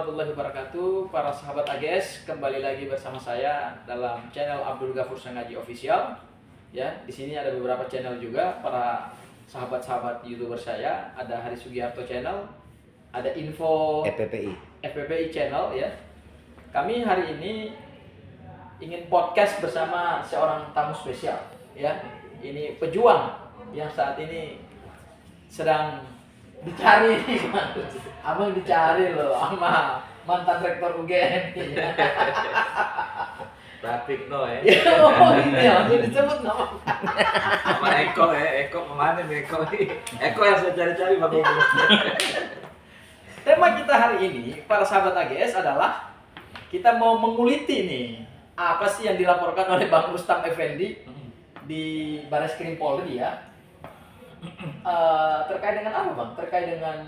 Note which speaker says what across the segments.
Speaker 1: warahmatullahi wabarakatuh, para sahabat AGS, kembali lagi bersama saya dalam channel Abdul Ghafur Sengaji Official. Ya, di sini ada beberapa channel juga para sahabat-sahabat YouTuber saya. Ada Hari Sugiharto channel, ada Info FPPI channel ya. Kami hari ini ingin podcast bersama seorang tamu spesial ya. Ini pejuang yang saat ini sedang dicari nih, abang dicari loh sama mantan rektor UGM.
Speaker 2: Pratikno ya.
Speaker 1: Oh ini langsung disebut nama.
Speaker 2: Sama Eko ya, Eko kemana nih Eko? Eko yang saya cari-cari Bang Bobo.
Speaker 1: Tema kita hari ini para sahabat AGS adalah kita mau menguliti nih apa sih yang dilaporkan oleh Bang Rustam Effendi di Bareskrim Polri ya. Terkait dengan apa bang? Terkait dengan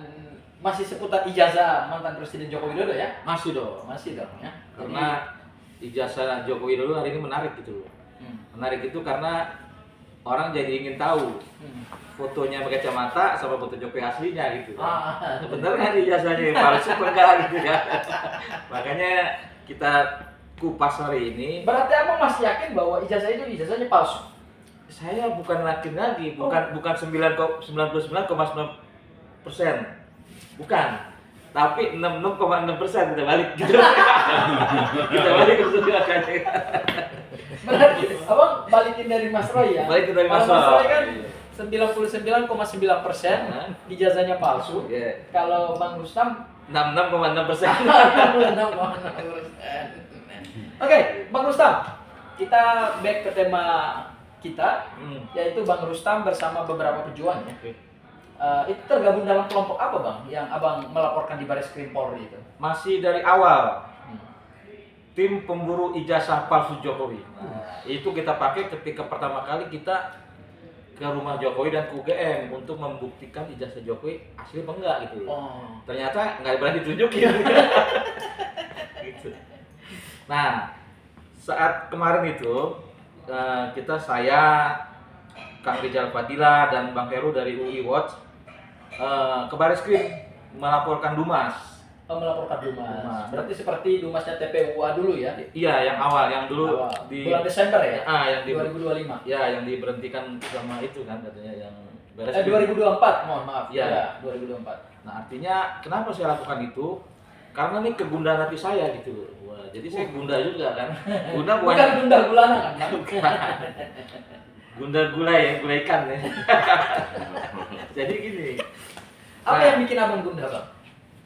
Speaker 1: masih seputar ijazah mantan Presiden Joko Widodo ya?
Speaker 2: Masih dong
Speaker 1: Ya.
Speaker 2: Karena ijazah Joko Widodo hari ini menarik gitu loh. Menarik itu karena orang jadi ingin tahu fotonya pakai kacamata sama foto Jokowi aslinya gitu. Bener kan ijazahnya palsu apa enggak gitu ya. Makanya kita kupas hari ini.
Speaker 1: Berarti abang masih yakin bahwa ijazahnya palsu?
Speaker 2: Saya bukan yakin lagi, bukan 99,9%, bukan, tapi 66,6% kita balik gitu. Kita balik ke situ akhirnya.
Speaker 1: Berarti abang balikin dari Mas Roy ya?
Speaker 2: Balikin dari Mas
Speaker 1: Roy. Mas Roy kan
Speaker 2: iya.
Speaker 1: 99,9% ijazahnya palsu.
Speaker 2: Yeah.
Speaker 1: Kalau Bang Rustam
Speaker 2: 66,6%.
Speaker 1: 66,6%. Oke, Bang Rustam, kita back ke tema kita, yaitu Bang Rustam bersama beberapa pejuang ya.
Speaker 2: Okay.
Speaker 1: Itu tergabung dalam kelompok apa bang? Yang abang melaporkan di Bareskrim Polri itu?
Speaker 2: Masih dari awal, tim pemburu ijazah palsu Jokowi. Itu kita pakai ketika pertama kali kita ke rumah Jokowi dan ke UGM untuk membuktikan ijazah Jokowi asli apa enggak gitu. Ternyata nggak berani ditunjukin. Gitu. Nah, saat kemarin itu saya, Kang Rijal Fadila dan Bang Heru dari UI Watch ke Bareskrim melaporkan Dumas.
Speaker 1: Melaporkan Dumas. Berarti seperti Dumasnya TPUA dulu ya?
Speaker 2: Iya, yang awal, yang dulu
Speaker 1: di bulan Desember ya?
Speaker 2: Yang
Speaker 1: 2025.
Speaker 2: Ya, yang diberhentikan sama itu kan katanya yang Bareskrim.
Speaker 1: 2024, mohon maaf.
Speaker 2: Ya,
Speaker 1: 2024.
Speaker 2: Nah, artinya kenapa saya lakukan itu? Karena ini kegundaan hati saya gitu. Wah, jadi saya gunda juga kan. Gunda
Speaker 1: bukan gunda gulana kan?
Speaker 2: Gunda gulai ya, gulai ikan ya. Jadi gini.
Speaker 1: Apa yang bikin abang gunda bang?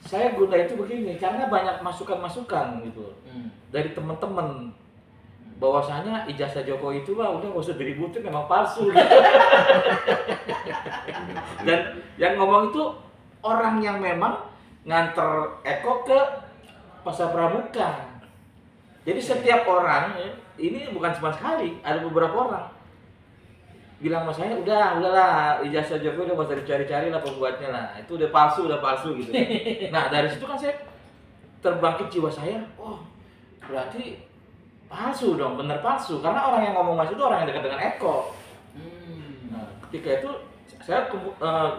Speaker 2: Saya gunda itu begini, karena banyak masukan-masukan gitu dari teman-teman. Bahwasanya ijazah Jokowi itu udah nggak usah diributin, memang palsu. Gitu. Dan yang ngomong itu orang yang memang nganter Eko ke Pasar Pramuka. Jadi setiap orang, ini bukan cuma sekali, ada beberapa orang bilang sama saya, udahlah ijazah Jokowi udah nggak usah dicari-cari lah pembuatnya lah, itu udah palsu gitu. Nah dari situ kan saya terbangkit jiwa saya, oh berarti palsu dong, bener palsu, karena orang yang ngomong palsu itu orang yang dekat dengan Eko. Nah ketika itu saya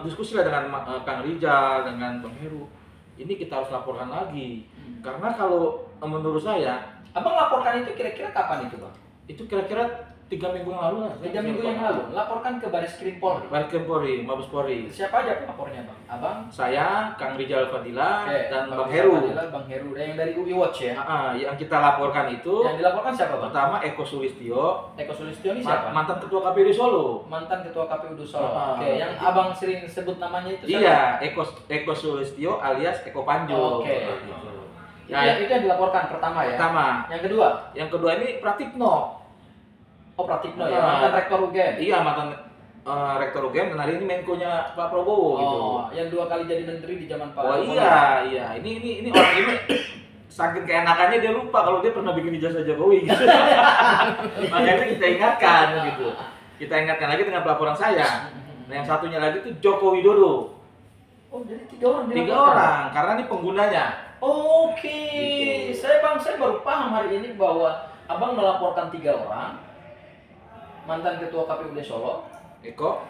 Speaker 2: diskusi lah dengan Kang Rijal, dengan Bang Heru. Ini kita harus laporkan lagi, karena kalau menurut saya,
Speaker 1: abang laporkan itu kira-kira kapan itu bang?
Speaker 2: Itu kira-kira 3 minggu yang lalu lah.
Speaker 1: 3 minggu yang lalu, laporkan ke Bareskrim Polri.
Speaker 2: Bareskrim Polri, Mabes Polri.
Speaker 1: Siapa aja pelapornya bang? Abang?
Speaker 2: Saya, Kang Rijal Fadila, dan Bang Heru.
Speaker 1: Bang Heru, yang dari UI Watch ya?
Speaker 2: Yang kita laporkan itu.
Speaker 1: Yang dilaporkan siapa bang?
Speaker 2: Pertama Eko Sulistyo.
Speaker 1: Eko Sulistyo ini siapa?
Speaker 2: Mantan Ketua KPU Solo.
Speaker 1: Mantan Ketua KPU Solo. Oke, yang abang sering sebut namanya itu siapa?
Speaker 2: Iya, Eko Sulistyo alias Eko Panjo.
Speaker 1: Oke.
Speaker 2: Gitu.
Speaker 1: Nah, itu yang dilaporkan pertama ya?
Speaker 2: Pertama.
Speaker 1: Yang kedua?
Speaker 2: Yang kedua ini Pratikno.
Speaker 1: Oh Pratikno ya, mantan rektor UGM?
Speaker 2: Iya, mantan rektor UGM dan hari ini Menko-nya Pak Prabowo gitu.
Speaker 1: Yang 2 kali jadi menteri di zaman Pak.
Speaker 2: Oh iya. Ini orang ini saking keenakannya dia lupa kalau dia pernah bikin ijazah Jokowi gitu. Makanya kita ingatkan gitu. Kita ingatkan lagi dengan pelaporan saya. Nah, yang satunya lagi itu Joko Widodo.
Speaker 1: Oh, jadi 3 orang.
Speaker 2: 3 orang, karena ini penggunanya.
Speaker 1: Oke.
Speaker 2: Gitu.
Speaker 1: Saya baru paham hari ini bahwa abang melaporkan 3 orang. Mantan Ketua KPUD Solo,
Speaker 2: Eko,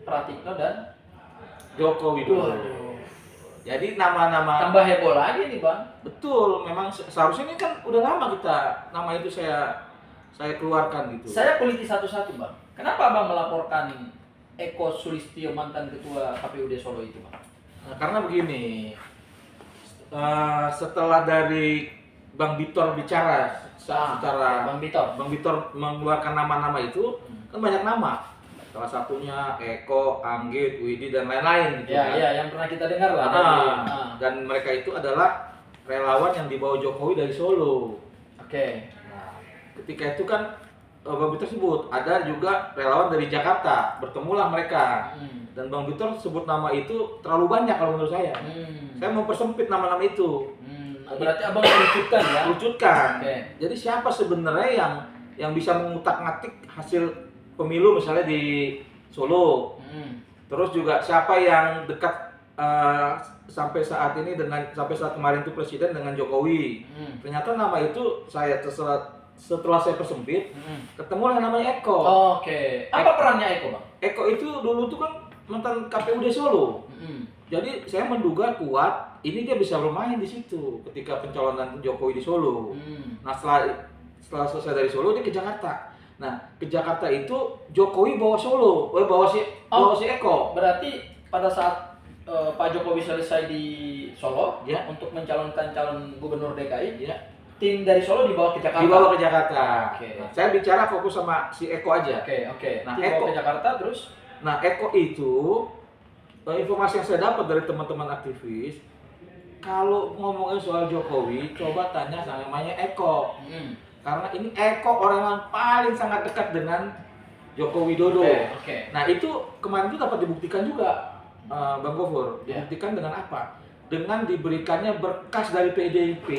Speaker 1: Pratikno dan
Speaker 2: Joko Widodo. Jadi nama-nama
Speaker 1: Tambah heboh lagi nih Bang.
Speaker 2: betul, memang seharusnya ini kan udah lama kita nama itu saya keluarkan gitu.
Speaker 1: Saya kuliti satu-satu Bang. Kenapa Abang melaporkan Eko Sulistyo mantan ketua KPUD Solo itu Bang?
Speaker 2: Nah, karena begini, setelah dari Bang Bitor bicara secara
Speaker 1: Bang Bitor.
Speaker 2: Bang Bitor mengeluarkan nama-nama itu kan banyak nama. Salah satunya Eko, Anggit, Widi dan lain-lain gitu
Speaker 1: Ya,
Speaker 2: kan.
Speaker 1: ya, yang pernah kita dengar lah.
Speaker 2: Dan mereka itu adalah relawan yang dibawa Jokowi dari Solo.
Speaker 1: Oke.
Speaker 2: Nah, ketika itu kan Bang Bitor sebut ada juga relawan dari Jakarta, bertemulah mereka. Dan Bang Bitor sebut nama itu terlalu banyak kalau menurut saya. Saya mempersempit nama-nama itu.
Speaker 1: Berarti Abang merucutkan ya?
Speaker 2: Merucutkan.
Speaker 1: Oke.
Speaker 2: Jadi siapa sebenarnya yang bisa mengutak-ngatik hasil pemilu misalnya di Solo. Terus juga siapa yang dekat sampai saat ini sampai saat kemarin itu presiden dengan Jokowi. Ternyata nama itu saya setelah saya persempit, ketemulah namanya Eko.
Speaker 1: Oke. Apa perannya Eko Bang?
Speaker 2: Eko itu dulu tuh kan mantan KPUD Solo. Jadi saya menduga kuat ini dia bisa bermain di situ ketika pencalonan Jokowi di Solo. Nah setelah selesai dari Solo dia ke Jakarta. Nah ke Jakarta itu Jokowi bawa bawa si Eko.
Speaker 1: Berarti pada saat Pak Jokowi selesai di Solo
Speaker 2: Ya.
Speaker 1: untuk mencalonkan calon gubernur DKI,
Speaker 2: Ya.
Speaker 1: tim dari Solo dibawa ke Jakarta.
Speaker 2: Dibawa ke Jakarta.
Speaker 1: Oke.
Speaker 2: Nah, saya bicara fokus sama si Eko aja.
Speaker 1: Oke.
Speaker 2: Nah,
Speaker 1: Tim dibawa
Speaker 2: Eko.
Speaker 1: ke Jakarta terus.
Speaker 2: Nah Eko itu informasi yang saya dapat dari teman-teman aktivis, kalau ngomongin soal Jokowi, coba tanya sama namanya Eko. Karena ini Eko orang yang paling sangat dekat dengan Joko Widodo.
Speaker 1: Oke.
Speaker 2: Nah itu kemarin itu dapat dibuktikan juga, Bang Gofur.
Speaker 1: Ya.
Speaker 2: Dibuktikan dengan apa? Dengan diberikannya berkas dari PDIP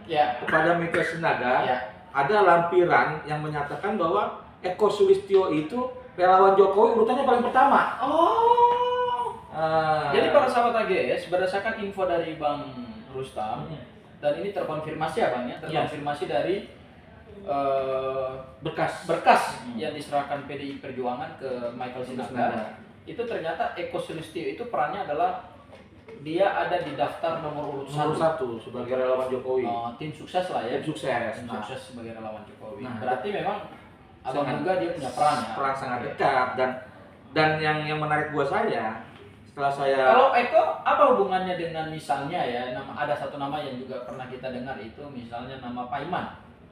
Speaker 1: Ya.
Speaker 2: kepada Mika Sinaga.
Speaker 1: Ya.
Speaker 2: Ada lampiran yang menyatakan bahwa Eko Sulistyo itu relawan Jokowi urutannya paling pertama.
Speaker 1: Oh. Jadi para sahabat AGS, berdasarkan info dari Bang Rustam, dan ini terkonfirmasi ya Bang ya, terkonfirmasi dari berkas yang diserahkan PDI Perjuangan ke Michael Sinaga. Itu ternyata Eko Sulistyo itu perannya adalah dia ada di daftar nomor urut
Speaker 2: satu sebagai relawan Jokowi.
Speaker 1: Tim sukses lah ya.
Speaker 2: Tim sukses.
Speaker 1: Tim sukses sebagai relawan Jokowi.
Speaker 2: Nah,
Speaker 1: berarti memang Abang juga dia punya peran ya.
Speaker 2: Peran sangat dekat dan yang menarik buat saya setelah saya.
Speaker 1: Kalau Eko apa hubungannya dengan misalnya ya ada satu nama yang juga pernah kita dengar itu misalnya nama Paiman.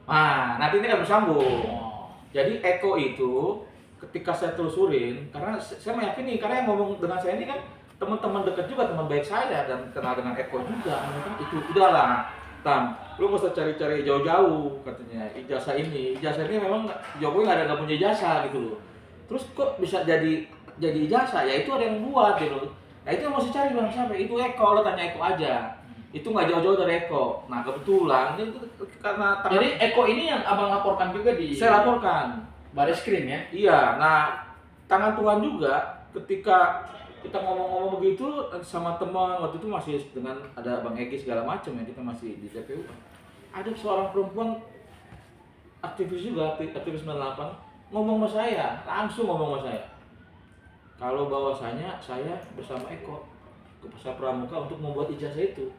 Speaker 2: Nah, nanti ini akan bersambung.
Speaker 1: Oh.
Speaker 2: Jadi Eko itu ketika saya telusurin, karena saya meyakini karena yang ngomong dengan saya ini kan teman-teman dekat juga, teman baik saya dan kenal dengan Eko juga. Mereka itu udahlah, Tam, lu nggak usah cari-cari jauh-jauh katanya. Ijazah ini memang Jokowi nggak punya ijazah gitu loh. Terus kok bisa jadi ijazah? Ya itu ada yang buat gitu. Nah itu yang mau saya cari bang siapa? Itu Eko, lo tanya Eko aja. Itu nggak jauh-jauh dari Eko. Nah kebetulan itu karena
Speaker 1: Jadi Eko ini yang Abang laporkan juga di
Speaker 2: saya laporkan
Speaker 1: Bareskrim ya?
Speaker 2: Iya, nah tangan Tuhan juga ketika kita ngomong-ngomong begitu sama teman waktu itu masih dengan ada Bang Egi segala macam ya, kita masih di TPU. Ada seorang perempuan aktivis juga, aktivis 98 ngomong sama saya, langsung ngomong sama saya. Kalau bahwasanya saya bersama Eko ke Pasar Pramuka untuk membuat ijazah itu.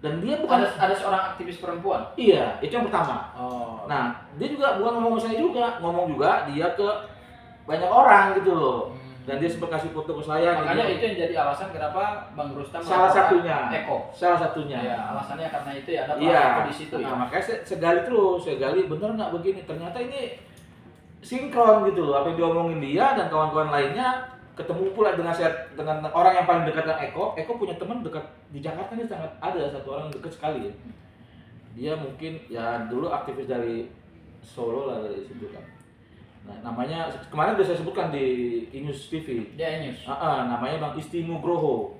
Speaker 2: Dan dia bukan
Speaker 1: ada seorang aktivis perempuan.
Speaker 2: Iya, itu yang pertama.
Speaker 1: Oh.
Speaker 2: Nah, dia juga bukan ngomong sama saya juga, ngomong juga dia ke banyak orang gitu loh. Dan dia sempat kasih foto ke saya.
Speaker 1: Makanya
Speaker 2: gitu.
Speaker 1: itu yang jadi alasan kenapa Bang Rustam
Speaker 2: Salah satunya.
Speaker 1: Eko.
Speaker 2: Salah satunya.
Speaker 1: Ya, alasannya karena itu ya ada
Speaker 2: Iya.
Speaker 1: Eko di situ.
Speaker 2: Nah,
Speaker 1: Ya.
Speaker 2: makanya saya gali terus, saya gali bener nggak begini. Ternyata ini sinkron gitu loh. Apa yang diomongin dia dan kawan-kawan lainnya ketemu pula dengan orang yang paling dekat dengan Eko. Eko punya teman dekat di Jakarta ini sangat ada satu orang dekat sekali ya. Dia mungkin ya dulu aktivis dari Solo lah dari situ kan. Nah, namanya kemarin udah saya sebutkan di Inews TV.
Speaker 1: Dia News.
Speaker 2: Namanya Bang Isti Nugroho.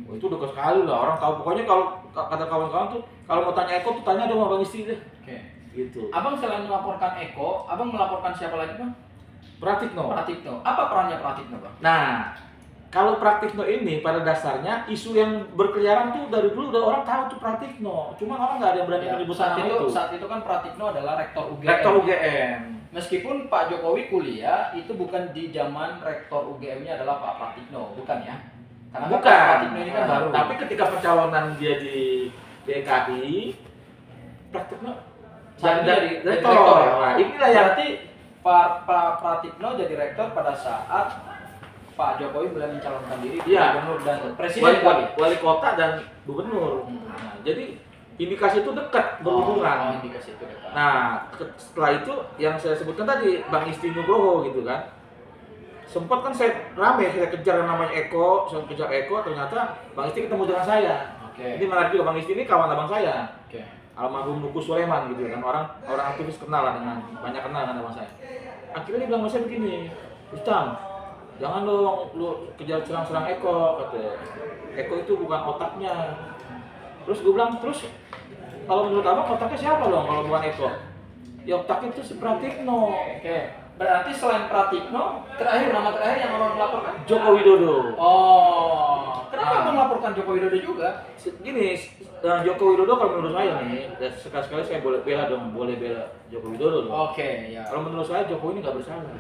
Speaker 2: Oh, itu dekat sekali lah, orang tahu. Pokoknya kalau kata kawan-kawan tuh kalau mau tanya Eko tuh tanya dong sama Bang Isti deh.
Speaker 1: Oke.
Speaker 2: Gitu.
Speaker 1: Abang selain melaporkan Eko, Abang melaporkan siapa lagi Bang?
Speaker 2: Pratikno.
Speaker 1: Apa perannya Pratikno Bang?
Speaker 2: Nah, kalau Pratikno ini pada dasarnya isu yang berkeliaran tuh dari dulu udah orang tahu tuh Pratikno. Cuma orang nggak ada yang berani menyebut nama itu.
Speaker 1: Saat itu kan Pratikno adalah rektor UGM.
Speaker 2: Rektor UGM.
Speaker 1: Meskipun Pak Jokowi kuliah itu bukan di zaman rektor UGM-nya adalah Pak Pratikno, bukan ya? Karena
Speaker 2: Bukan.
Speaker 1: Pak Pratikno ini kan
Speaker 2: Nah,
Speaker 1: baru.
Speaker 2: tapi ketika pencalonan dia di DKI, Pratikno
Speaker 1: Saat itu jadi
Speaker 2: rektor.
Speaker 1: rektor ya.
Speaker 2: Nah, inilah yang
Speaker 1: Berarti Pak Pratikno jadi rektor pada saat Pak Jokowi mulai mencalonkan diri
Speaker 2: Iya.
Speaker 1: gubernur dan presiden kali.
Speaker 2: wali kota dan gubernur. Nah, jadi indikasi itu dekat berhubungan.
Speaker 1: Indikasi itu dekat.
Speaker 2: Nah, setelah itu yang saya sebutkan tadi Bang Isti Nugroho gitu kan. Sempat kan saya saya kejar yang namanya Eko, saya kejar Eko, ternyata Bang Isti ketemu dengan saya.
Speaker 1: Oke.
Speaker 2: Ini menarik juga, Bang Isti ini kawan abang saya.
Speaker 1: Oke.
Speaker 2: Almarhum Nuku Sulaiman gitu kan, orang aktivis kenal lah dengan banyak kenal dengan abang saya. Akhirnya dia bilang sama saya begini, Rustam, jangan dong lu kejar serang Eko, katanya. Eko itu bukan otaknya. Terus gue bilang, terus kalau menurut abang otaknya siapa dong kalau bukan Eko? Ya otaknya itu si Pratikno.
Speaker 1: Oke. Berarti selain Pratikno, nama terakhir yang orang melaporkan
Speaker 2: Joko Widodo.
Speaker 1: Oh, kenapa abang melaporkan Joko Widodo juga?
Speaker 2: Gini, Joko Widodo kalau menurut saya nih, sekali-sekali saya boleh bela Joko Widodo dong.
Speaker 1: Oke, ya.
Speaker 2: Kalau menurut saya Jokowi ini nggak bersalah.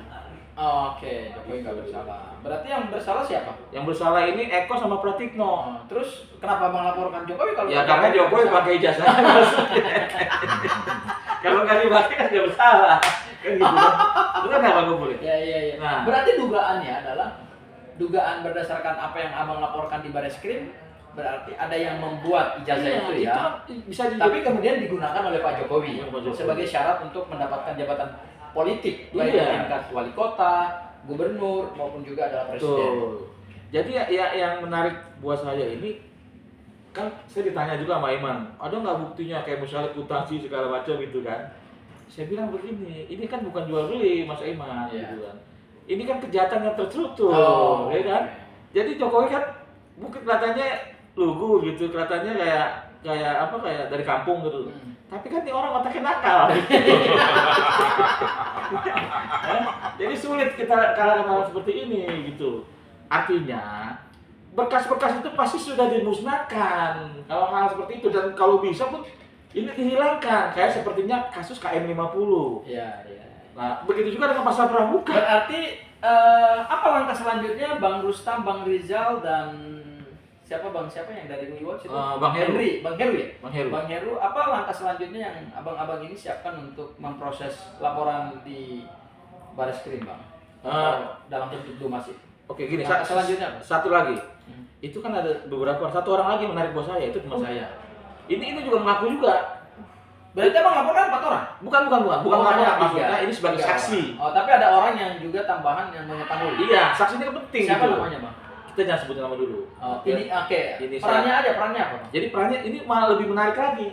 Speaker 1: Oke, Jokowi nggak bersalah. Berarti yang bersalah siapa?
Speaker 2: Yang bersalah ini Eko sama Pratikno.
Speaker 1: Oh, terus kenapa abang laporkan Jokowi kalau?
Speaker 2: Ya karena Jokowi pakai ijazah. Kalau nggak dipakai kan nggak bersalah. Kan gitu kan. Itu kan apa gue boleh?
Speaker 1: Ya.
Speaker 2: Nah.
Speaker 1: Berarti dugaannya adalah dugaan berdasarkan apa yang abang laporkan di Bareskrim, berarti ada yang membuat ijazah itu ya.
Speaker 2: Kan bisa
Speaker 1: Tapi kemudian digunakan oleh Pak Jokowi
Speaker 2: Pak Jokowi.
Speaker 1: sebagai syarat untuk mendapatkan jabatan politik, baik
Speaker 2: Iya.
Speaker 1: di tingkat wali kota, gubernur maupun juga adalah presiden.
Speaker 2: Tuh. Jadi ya yang menarik buat saya ini kan saya ditanya juga sama Iman, ada nggak buktinya kayak misalnya kwitansi segala macam gitu kan? Saya bilang begini, ini kan bukan jual beli Mas Iman,
Speaker 1: Iya.
Speaker 2: gitu kan. Ini kan kejahatan yang terstruktur,
Speaker 1: Oh,
Speaker 2: ya kan? Jadi Jokowi kan mungkin kelihatannya lugu gitu, kelihatannya kayak dari kampung gitu. Tapi kan nih orang otaknya nakal. Jadi sulit kita kalahkan hal seperti ini gitu. Artinya berkas-berkas itu pasti sudah dimusnahkan kalau hal seperti itu, dan kalau bisa pun ini dihilangkan kayak sepertinya kasus KM50.
Speaker 1: Iya.
Speaker 2: Nah, begitu juga dengan pasal pramuka.
Speaker 1: Berarti apa langkah selanjutnya Bang Rustam, Bang Rizal dan siapa yang dari WeWatch itu?
Speaker 2: Bang Heru.
Speaker 1: Bang Heru ya?
Speaker 2: Bang Heru.
Speaker 1: Apa langkah selanjutnya yang abang-abang ini siapkan untuk memproses laporan di Bareskrim, Bang? Dalam bentuk dumasi.
Speaker 2: Oke, gini,
Speaker 1: Langkah selanjutnya apa?
Speaker 2: satu lagi. Itu kan ada satu orang lagi yang menarik bos saya, itu teman saya. Ini juga mengaku juga.
Speaker 1: Berarti abang laporkan 4 orang?
Speaker 2: Bukan mengaku, maksudnya ini sebagai
Speaker 1: 3
Speaker 2: saksi.
Speaker 1: orang. Oh, tapi ada orang yang juga tambahan yang mengetahui.
Speaker 2: Iya, saksi ini kan penting.
Speaker 1: Siapa
Speaker 2: gitu.
Speaker 1: namanya, Bang?
Speaker 2: Kita jangan sebutin nama dulu.
Speaker 1: Oh, ini oke.
Speaker 2: Ini
Speaker 1: Perannya apa, Bang?
Speaker 2: Jadi perannya ini malah lebih menarik lagi.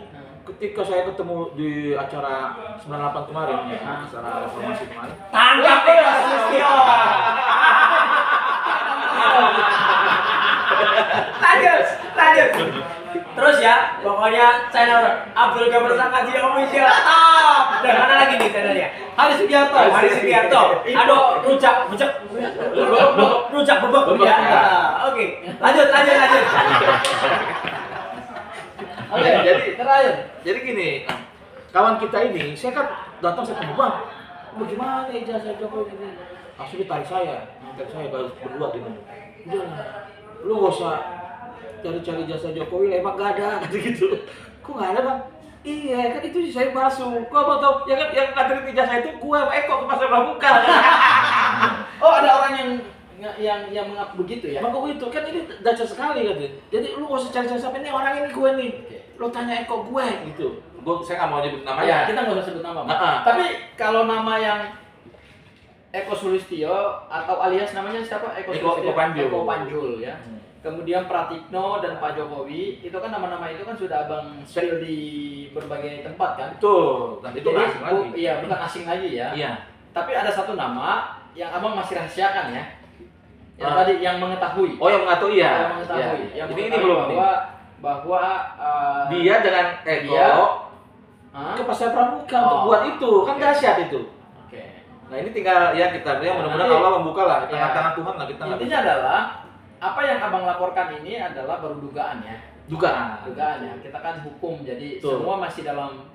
Speaker 2: Ketika saya ketemu di acara 98 kemarin ya, acara reformasi kemarin.
Speaker 1: Tanggap nih, Mas Listio. Lanjut. Terus ya, pokoknya channel Abdul Gafur Sangkaji Official top. Dan mana lagi nih channelnya? Haris Sugiarto. Aduh, rujak bebek ya. Oke, lanjut. Oke, jadi terakhir.
Speaker 2: Jadi gini, kawan kita ini, saya kan datang saya tanya, Bang, bagaimana ijazah Jokowi ini? Langsung ditarik saya baru berdua di mana? Udah, lu gak usah cari jasa Jokowi, emang gak ada, kata gitu. Kok gak ada, Bang? Iya, kan itu saya masuk. Kok abang tau, yang nganterin ijazah itu gue sama Eko ke pasar pramuka.
Speaker 1: Oh, ada orang yang mengaku begitu ya?
Speaker 2: Mengaku itu, kan ini dahsyat sekali katanya. Jadi lu gak usah cari siapa ini, orang ini gue nih. Lu tanya Eko gue gitu. Saya gak mau nyebut namanya.
Speaker 1: Ya, kita nggak usah sebut nama. Tapi kalau nama yang Eko Sulistyo atau alias namanya siapa? Eko Panjul ya. Kemudian Pratikno dan Pak Jokowi, itu kan nama-nama itu kan sudah abang spill di berbagai tempat kan?
Speaker 2: Betul. Dan itu
Speaker 1: jadi,
Speaker 2: asing lagi.
Speaker 1: Iya, bukan asing lagi ya.
Speaker 2: Iya.
Speaker 1: Tapi ada satu nama yang abang masih rahasiakan ya. Yang tadi yang mengetahui.
Speaker 2: Oh, yang mengetahui ya.
Speaker 1: Yang mengetahui.
Speaker 2: Ya.
Speaker 1: Yang
Speaker 2: ini belum
Speaker 1: bahwa
Speaker 2: dia dengan Eko ke pasar pramuka untuk buat itu, kan dahsyat itu.
Speaker 1: Oke.
Speaker 2: Nah, ini tinggal ya kita mudah-mudahan Allah membuka lah di tangan Tuhan lah kita.
Speaker 1: Intinya adalah apa yang abang laporkan ini adalah baru dugaan ya. Dugaan ya. Kita kan hukum, jadi semua masih dalam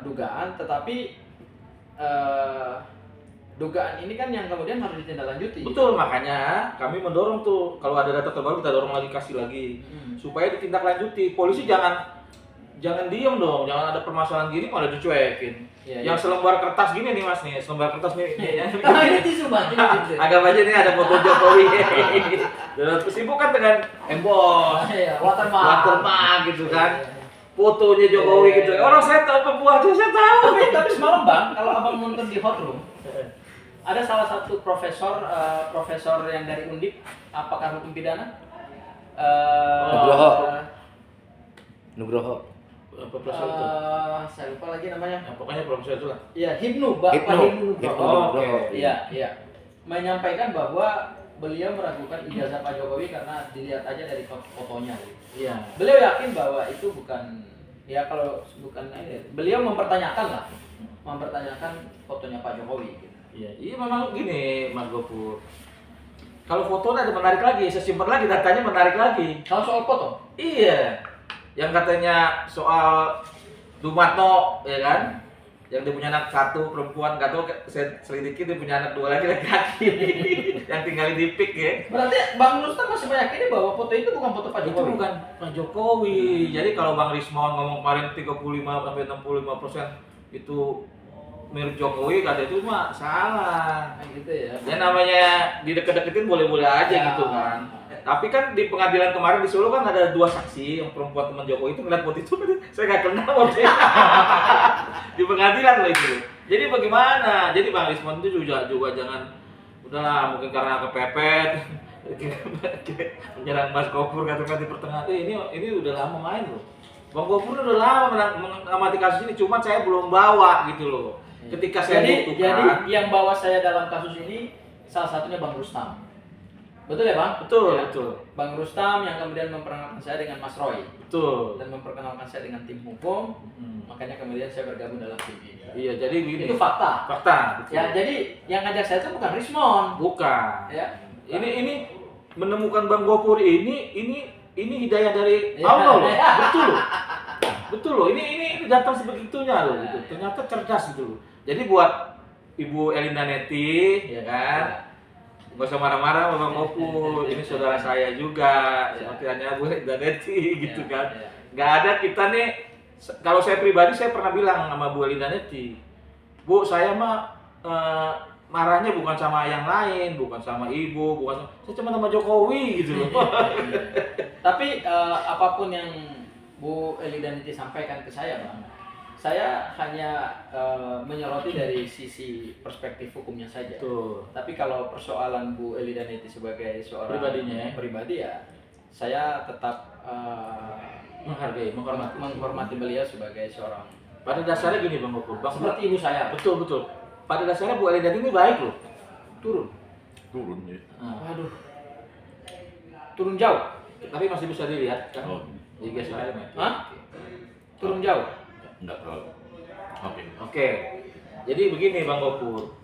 Speaker 1: dugaan, tetapi dugaan ini kan yang kemudian harus ditindaklanjuti.
Speaker 2: Betul, makanya kami mendorong tuh kalau ada data terbaru kita dorong lagi, kasih lagi supaya ditindaklanjuti. Polisi jangan diem dong, jangan ada permasalahan gini malah dicuekin.
Speaker 1: Iya,
Speaker 2: Yang selembar kertas gini nih Mas nih, selembar kertas nih.
Speaker 1: Ini tisu banget gitu.
Speaker 2: Agak aja nih ada foto Jokowi. Dan sibuk kan dengan emboss, watermark gitu kan. Fotonya Jokowi gitu. Orang saya tahu pembuatnya, saya tahu.
Speaker 1: Tapi semalam Bang, kalau Abang nonton di Hot Room, ada salah satu profesor yang dari Undip, apakah hukum pidana?
Speaker 3: Nugroho.
Speaker 2: Apa profesor itu?
Speaker 1: Saya lupa lagi namanya.
Speaker 2: Ya, pokoknya profesor itu lah.
Speaker 1: Iya, Hipnu, Pak
Speaker 3: Hipnu.
Speaker 1: Hipnu
Speaker 3: Hipnu.
Speaker 1: Nugroho.
Speaker 2: Oke.
Speaker 1: Iya. Menyampaikan bahwa beliau meragukan ijazah Pak Jokowi karena dilihat aja dari fotonya.
Speaker 2: Iya.
Speaker 1: Beliau yakin bahwa itu bukan, ya kalau bukan ini, beliau mempertanyakan fotonya Pak Jokowi. Gitu.
Speaker 2: Iya memang gini Mas Gopur. Kalau fotonya ada menarik lagi, saya simpan lagi datanya menarik lagi.
Speaker 1: Kalau soal foto?
Speaker 2: Iya. Yang katanya soal Dumatno, ya kan? Yang dia punya anak satu perempuan, nggak tahu saya selidiki dia punya anak 2 lagi laki-laki yang tinggal di PIK ya.
Speaker 1: Berarti Bang Rustam masih meyakini bahwa foto itu bukan foto Pak
Speaker 2: Itu
Speaker 1: Jokowi?
Speaker 2: bukan Pak Jokowi. Jadi kalau Bang Rismon ngomong kemarin 35-65% itu mirip Jokowi, kata itu mah salah.
Speaker 1: Gitu ya.
Speaker 2: Ya namanya dideket-deketin boleh-boleh aja
Speaker 1: Ya.
Speaker 2: gitu kan. Tapi kan di pengadilan kemarin di Solo kan ada 2 saksi yang perempuan teman Jokowi itu ngeliat foto itu, saya nggak kenal waktu itu. Di pengadilan loh itu. Jadi bagaimana? Jadi Bang Rismon itu juga jangan udahlah mungkin karena kepepet menyerang Mas Gopur kata-kata di pertengahan. Ini udah lama main loh. Bang Gopur udah lama mengamati kasus ini, cuma saya belum bawa gitu loh. Ketika saya
Speaker 1: Jadi
Speaker 2: butuhkan.
Speaker 1: yang bawa saya dalam kasus ini salah satunya Bang Rustam. Betul ya Bang?
Speaker 2: Betul,
Speaker 1: Ya.
Speaker 2: betul.
Speaker 1: Bang Rustam yang kemudian memperkenalkan saya dengan Mas Roy
Speaker 2: Betul.
Speaker 1: dan memperkenalkan saya dengan tim hukum, makanya kemudian saya bergabung dalam tim ini.
Speaker 2: Iya, jadi gini.
Speaker 1: Itu fakta.
Speaker 2: Fakta. Betul.
Speaker 1: Ya, jadi yang ngajak saya itu bukan Rismon.
Speaker 2: Bukan.
Speaker 1: Ya.
Speaker 2: Ini menemukan Bang Gopur ini hidayah dari
Speaker 1: Ya.
Speaker 2: Allah loh. Betul loh. Betul loh. Ini datang sebegitunya loh gitu. Ternyata cerdas gitu loh. Jadi buat Ibu Elinda Neti, ya kan? Nggak usah marah-marah sama Bang Gopur. Ini saudara saya juga. Seperti hanya Bu Elinda Neti gitu kan. Nggak ada kita nih. Kalau saya pribadi saya pernah bilang sama Bu Elinda Neti, Bu, saya mah marahnya bukan sama yang lain, bukan sama ibu, saya cuma sama Jokowi gitu loh.
Speaker 1: Tapi apapun yang Bu Elinda Niti sampaikan ke saya Bang, saya hanya menyoroti dari sisi perspektif hukumnya saja.
Speaker 2: Tuh.
Speaker 1: Tapi kalau persoalan Bu Elinda Niti sebagai seorang
Speaker 2: Pribadinya ya?
Speaker 1: pribadi ya, saya tetap
Speaker 2: Menghargai,
Speaker 1: menghormati beliau sebagai seorang.
Speaker 2: Pada dasarnya gini Bang Gopur,
Speaker 1: Seperti ibu saya.
Speaker 2: betul. Pada dasarnya Bu Elinda ini baik loh.
Speaker 1: Turun.
Speaker 3: Ya.
Speaker 1: Waduh. Turun jauh.
Speaker 2: Tapi masih bisa dilihat kan?
Speaker 3: Oh.
Speaker 2: Di guys lain ya.
Speaker 1: Hah? Turun jauh.
Speaker 3: Enggak terlalu. Oke.
Speaker 2: Oke. Jadi begini Bang Gopur.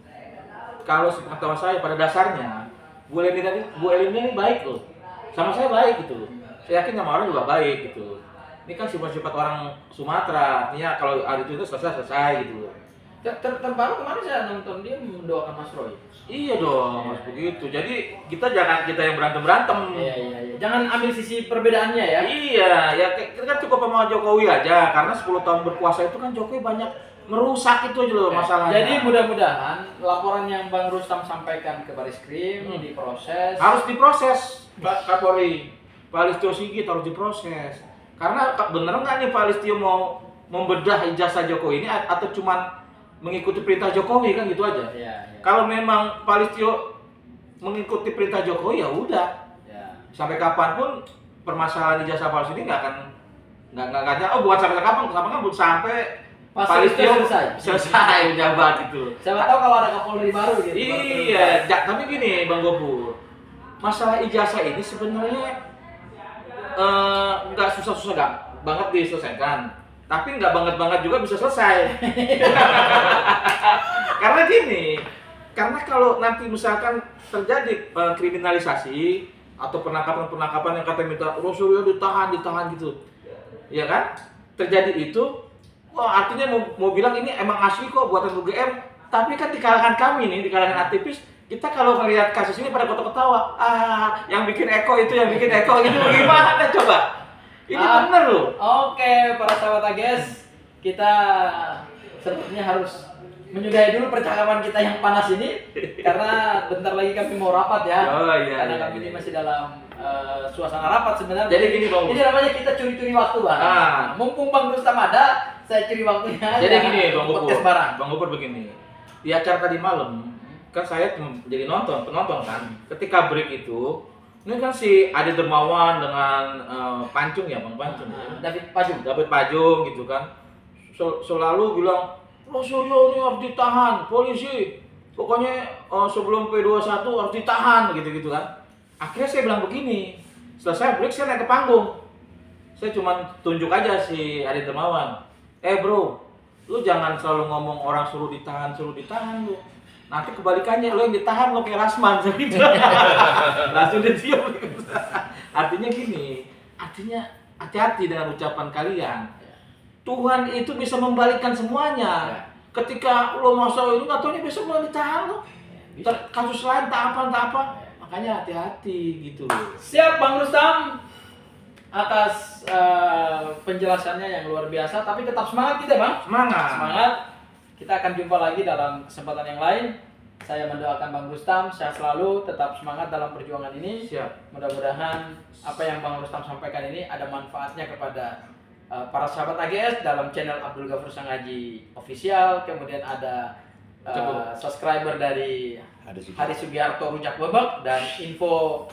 Speaker 2: Kalau sepengetahuan saya pada dasarnya Bu Elinda ini baik loh. Sama saya baik gitu loh. Saya yakin sama orang juga baik gitu. Ini kan sifat-sifat orang Sumatera. Artinya kalau hari itu selesai gitu loh.
Speaker 1: Terbaru kemarin saya nonton dia mendoakan Mas Roy.
Speaker 2: Iya dong, Mas begitu. Jadi kita yang berantem.
Speaker 1: Iya. Jangan ambil sisi perbedaannya ya.
Speaker 2: Iya, ya kita kan cukup sama Jokowi aja karena 10 tahun berkuasa itu kan Jokowi banyak merusak itu aja loh masalahnya.
Speaker 1: Jadi mudah-mudahan laporan yang Bang Rustam sampaikan ke Baris-Krim diproses.
Speaker 2: Harus diproses, Pak Kapolri. Pak Listio Sigit harus diproses. Karena bener nggak nih Pak Listio mau membedah ijazah Jokowi ini atau cuman mengikuti perintah Jokowi kan gitu aja.
Speaker 1: Iya.
Speaker 2: Kalau memang Pak Listio mengikuti perintah Jokowi ya udah.
Speaker 1: Ya.
Speaker 2: Sampai kapanpun permasalahan ijazah palsu ini nggak akan bukan sampai kapan kan sampai Pak Listio selesai menjabat gitu.
Speaker 1: Siapa tahu kalau ada Kapolri baru gitu.
Speaker 2: Iya, tapi gini Bang Gopur, masalah ijazah ini sebenarnya nggak susah-susah banget diselesaikan, tapi nggak banget juga bisa selesai. Karena gini, karena kalau nanti misalkan terjadi kriminalisasi atau penangkapan yang katanya minta Rosario ditahan gitu, ya kan? Terjadi itu, wah artinya mau bilang ini emang asli kok buatan UGM, Tapi kan di kalangan kami nih, di kalangan aktivis, kita kalau melihat kasus ini pada ketawa-ketawa. Yang bikin Eko itu, yang bikin Eko itu gimana coba? Ini bener loh.
Speaker 1: Oke, para sahabat AGS, kita sepertinya harus menyudahi dulu percakapan kita yang panas ini karena bentar lagi kami mau rapat ya.
Speaker 2: Oh iya.
Speaker 1: Karena
Speaker 2: iya,
Speaker 1: kami ini
Speaker 2: iya.
Speaker 1: masih dalam suasana rapat sebenarnya.
Speaker 2: Jadi gini, Bang.
Speaker 1: Ini namanya kita curi-curi waktu, Bang. Mumpung Bang Rustam ada, saya curi waktunya aja.
Speaker 2: Jadi gini, Bang Gopur.
Speaker 1: Podcast barang.
Speaker 2: Bang Gopur begini. Di acara tadi malam, kan saya jadi penonton kan. Ketika break itu, ini kan si Ade Dermawan dengan Pancung ya, Bang Pancung. David Pajung gitu kan. Selalu bilang, "Oh Suryo ini harus ditahan, polisi. Pokoknya sebelum P21 harus ditahan," gitu-gitu kan. Akhirnya saya bilang begini, selesai break saya naik ke panggung. Saya cuma tunjuk aja si Ade Dermawan. Bro, lu jangan selalu ngomong orang suruh ditahan lu. Nanti kebalikannya, lu yang ditahan lu kayak Rasman. Langsung dia diam. Artinya gini, hati-hati dengan ucapan kalian. Tuhan itu bisa membalikkan semuanya. Ketika lo masa ini nggak tahu ini besok lo ditahan lo. Kasus lain tak apa. Makanya hati-hati gitu loh.
Speaker 1: Siap Bang Rustam atas penjelasannya yang luar biasa, tapi tetap semangat kita, Bang. Semangat. Kita akan jumpa lagi dalam kesempatan yang lain. Saya mendoakan Bang Rustam sehat selalu, tetap semangat dalam perjuangan ini.
Speaker 2: Siap.
Speaker 1: Mudah-mudahan apa yang Bang Rustam sampaikan ini ada manfaatnya kepada para sahabat AGS dalam channel Abdul Ghafur Sangaji Official. Kemudian ada subscriber dari Hari Sugiharto Rujak Bebek dan info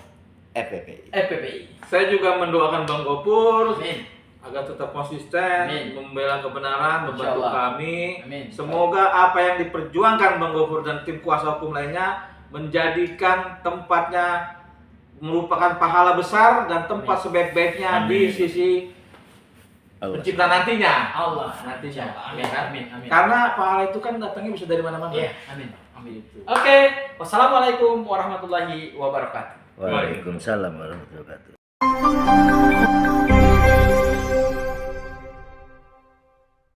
Speaker 1: FPPI.
Speaker 2: Saya juga mendoakan Bang Gopur
Speaker 1: Amin.
Speaker 2: agar tetap konsisten,
Speaker 1: Amin.
Speaker 2: membela kebenaran, membantu
Speaker 1: Insyaallah.
Speaker 2: kami.
Speaker 1: Amin.
Speaker 2: Semoga apa yang diperjuangkan Bang Gopur dan tim kuasa hukum lainnya menjadikan tempatnya merupakan pahala besar dan tempat sebaik-baiknya di sisi pencipta nantinya.
Speaker 1: Allah
Speaker 2: Nantinya.
Speaker 1: Amin.
Speaker 2: Ya kan?
Speaker 1: Amin.
Speaker 2: Karena pahala itu kan datangnya bisa dari mana-mana.
Speaker 1: Iya, amin.
Speaker 2: Gitu.
Speaker 1: Oke, wassalamualaikum warahmatullahi wabarakatuh.
Speaker 4: Waalaikumsalam warahmatullahi wabarakatuh.